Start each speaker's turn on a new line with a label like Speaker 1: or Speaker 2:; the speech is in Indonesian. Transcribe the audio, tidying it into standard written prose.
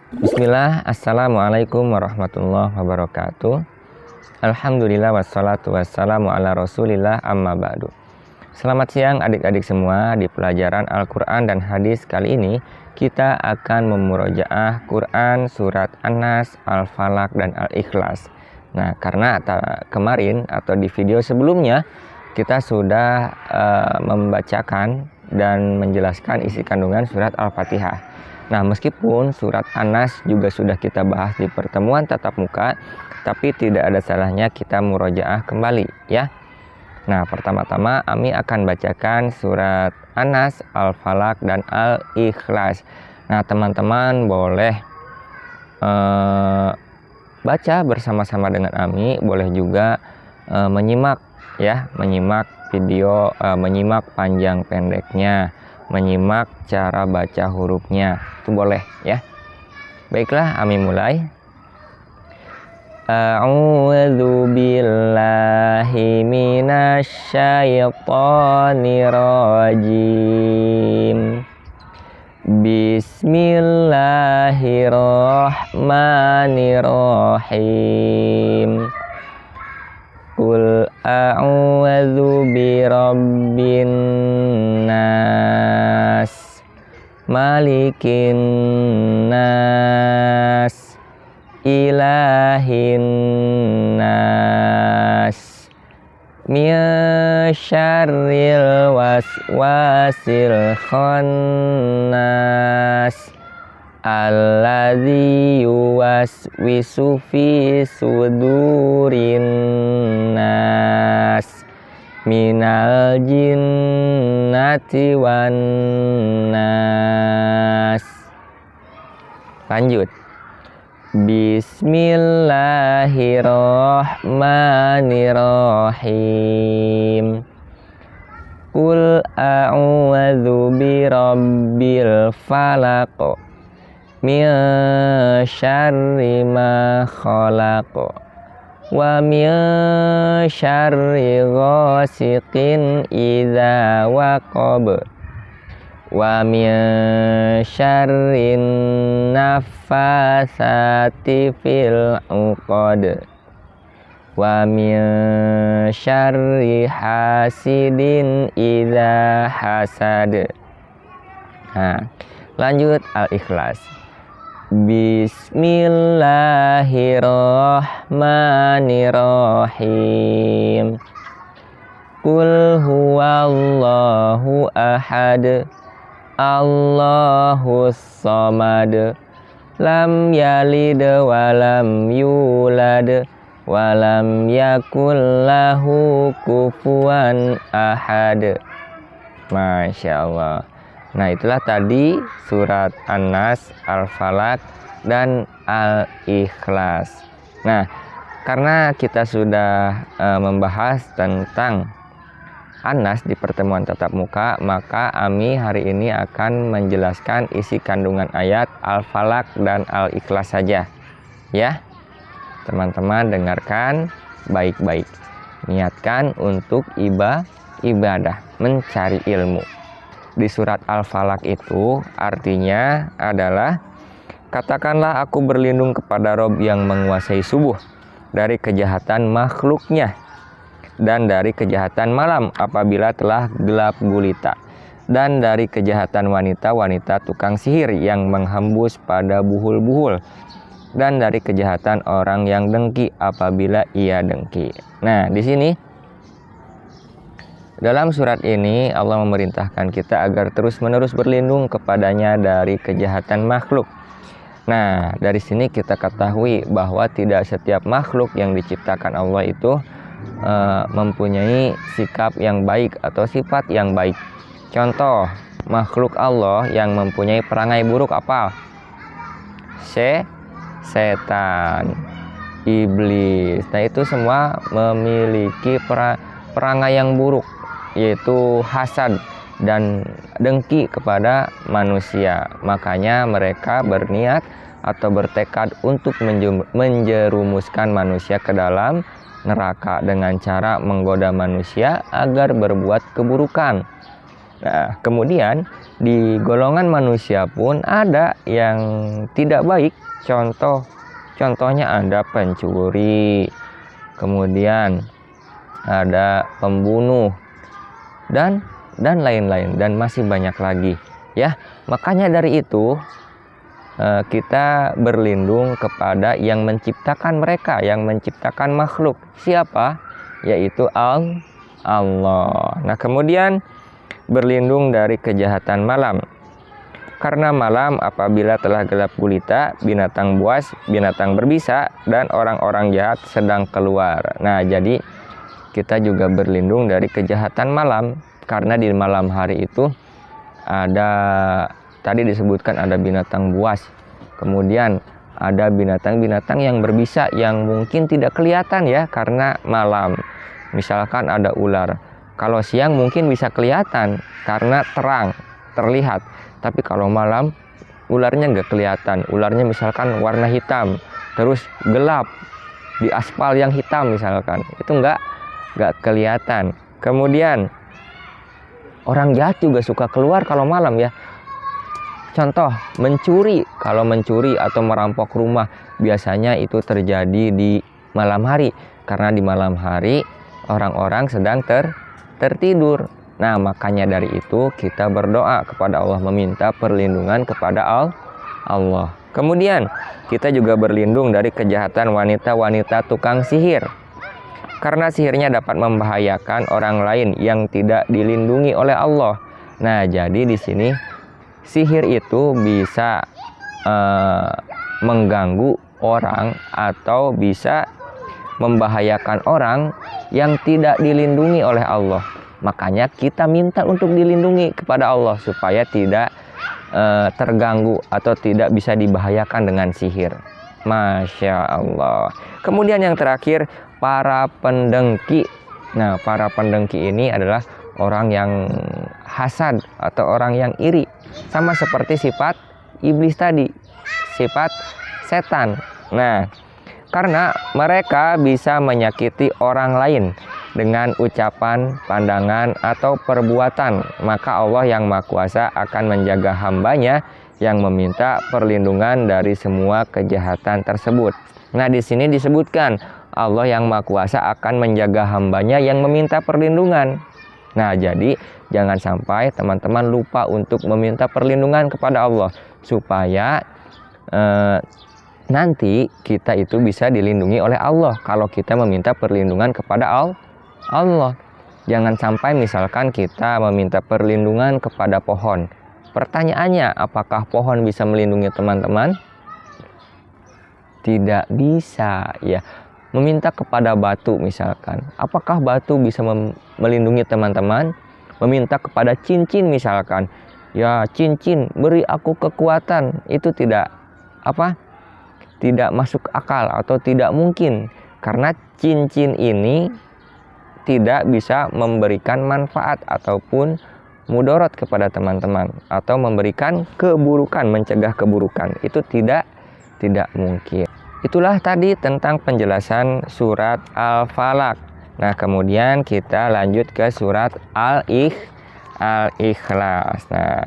Speaker 1: Bismillah, Assalamualaikum warahmatullahi wabarakatuh. Alhamdulillah wassalatu wassalamu ala rasulillah amma ba'du. Selamat siang adik-adik semua. Di pelajaran Al-Quran dan Hadis kali ini kita akan memurojaah Quran surat An-Nas, Al-Falaq, dan Al-Ikhlas. Nah, karena kemarin atau di video sebelumnya kita sudah membacakan dan menjelaskan isi kandungan surat Al-Fatihah. Nah, meskipun surat An-Nas juga sudah kita bahas di pertemuan tatap muka, tapi tidak ada salahnya kita murojaah kembali ya. Nah, pertama-tama Ami akan bacakan surat An-Nas, Al-Falaq, dan Al-Ikhlas. Nah, teman-teman boleh baca bersama-sama dengan Ami, boleh juga menyimak ya, menyimak video, menyimak panjang pendeknya, menyimak cara baca hurufnya, itu boleh ya. Baiklah, Ami mulai. A'udzu billahi minasy syaithanir rajim. Bismillahirrahmanirrahim. Qul a'udzu birabbin nas, malikin nas, ilahin nas, min syarril waswasil khannas, alladzi yuwaswisu fi sudurin nas, minal jinnati wan nas. Lanjut. Bismillahirrahmanirrahim. Qul a'udzu birabbil falaq, min syarri ma khalaq, wa min syarri ghasiqin idza waqab, wa min syarrin naffasati fil 'uqad, wa min syarri hasidin idza hasad. Nah, lanjut Al-Ikhlas. Bismillahirrahmanirrahim. Qul huwallahu ahad, Allahus samad, lam yalid walam yulad, walam yakul lahu kufuwan ahad. Masya Allah. Nah, itulah tadi surat An-Nas, Al-Falaq, dan Al-Ikhlas. Nah, karena kita sudah membahas tentang An-Nas di pertemuan tatap muka, maka Ami hari ini akan menjelaskan isi kandungan ayat Al-Falaq dan Al-Ikhlas saja ya. Teman-teman dengarkan baik-baik, niatkan untuk ibadah, mencari ilmu. Di surat Al-Falaq itu artinya adalah, katakanlah aku berlindung kepada Rob yang menguasai subuh, dari kejahatan makhluknya, dan dari kejahatan malam apabila telah gelap gulita, dan dari kejahatan wanita-wanita tukang sihir yang menghembus pada buhul-buhul, dan dari kejahatan orang yang dengki apabila ia dengki. Nah, di sini dalam surat ini Allah memerintahkan kita agar terus-menerus berlindung kepadanya dari kejahatan makhluk. Nah, dari sini kita ketahui bahwa tidak setiap makhluk yang diciptakan Allah itu mempunyai sikap yang baik atau sifat yang baik. Contoh, makhluk Allah yang mempunyai perangai buruk apa? Setan, iblis. Nah, itu semua memiliki perangai yang buruk, yaitu hasad dan dengki kepada manusia. Makanya mereka berniat atau bertekad untuk menjerumuskan manusia ke dalam neraka dengan cara menggoda manusia agar berbuat keburukan. Nah, kemudian di golongan manusia pun ada yang tidak baik. Contohnya ada pencuri, kemudian ada pembunuh, dan lain-lain, dan masih banyak lagi ya. Makanya dari itu kita berlindung kepada yang menciptakan mereka, yang menciptakan makhluk. Siapa? Yaitu Allah. Nah, kemudian berlindung dari kejahatan malam. Karena malam apabila telah gelap gulita, binatang buas, binatang berbisa, dan orang-orang jahat sedang keluar. Nah, jadi kita juga berlindung dari kejahatan malam. Karena di malam hari itu ada, tadi disebutkan ada binatang buas. Kemudian ada binatang-binatang yang berbisa yang mungkin tidak kelihatan ya karena malam. Misalkan ada ular. Kalau siang mungkin bisa kelihatan karena terang, terlihat. Tapi kalau malam ularnya nggak kelihatan. Ularnya misalkan warna hitam, terus gelap di aspal yang hitam misalkan, itu nggak kelihatan. Kemudian orang jahat juga suka keluar kalau malam ya. Contoh mencuri. Kalau mencuri atau merampok rumah biasanya itu terjadi di malam hari. Karena di malam hari orang-orang sedang tertidur. Nah, makanya dari itu kita berdoa kepada Allah, meminta perlindungan kepada Allah. Kemudian kita juga berlindung dari kejahatan wanita-wanita tukang sihir. Karena sihirnya dapat membahayakan orang lain yang tidak dilindungi oleh Allah. Nah, jadi di sini sihir itu bisa mengganggu orang atau bisa membahayakan orang yang tidak dilindungi oleh Allah. Makanya kita minta untuk dilindungi kepada Allah supaya tidak terganggu atau tidak bisa dibahayakan dengan sihir. Masya Allah. Kemudian yang terakhir, para pendengki. Nah, para pendengki ini adalah orang yang hasad atau orang yang iri. Sama seperti sifat iblis tadi, sifat setan. Nah, karena mereka bisa menyakiti orang lain dengan ucapan, pandangan, atau perbuatan, maka Allah yang Maha Kuasa akan menjaga hambanya yang meminta perlindungan dari semua kejahatan tersebut. Nah, di sini disebutkan Allah yang Maha Kuasa akan menjaga hambanya yang meminta perlindungan. Nah, jadi jangan sampai teman-teman lupa untuk meminta perlindungan kepada Allah supaya nanti kita itu bisa dilindungi oleh Allah kalau kita meminta perlindungan kepada Allah. Jangan sampai misalkan kita meminta perlindungan kepada pohon. Pertanyaannya, apakah pohon bisa melindungi teman-teman? Tidak bisa ya. Meminta kepada batu misalkan, apakah batu bisa melindungi teman-teman? Meminta kepada cincin misalkan, ya cincin beri aku kekuatan, itu tidak masuk akal atau tidak mungkin, karena cincin ini tidak bisa memberikan manfaat ataupun mudarat kepada teman-teman atau memberikan keburukan, mencegah keburukan, itu tidak mungkin. Itulah tadi tentang penjelasan surat Al-Falaq. Nah, kemudian kita lanjut ke surat Al-Ikhlas. Nah,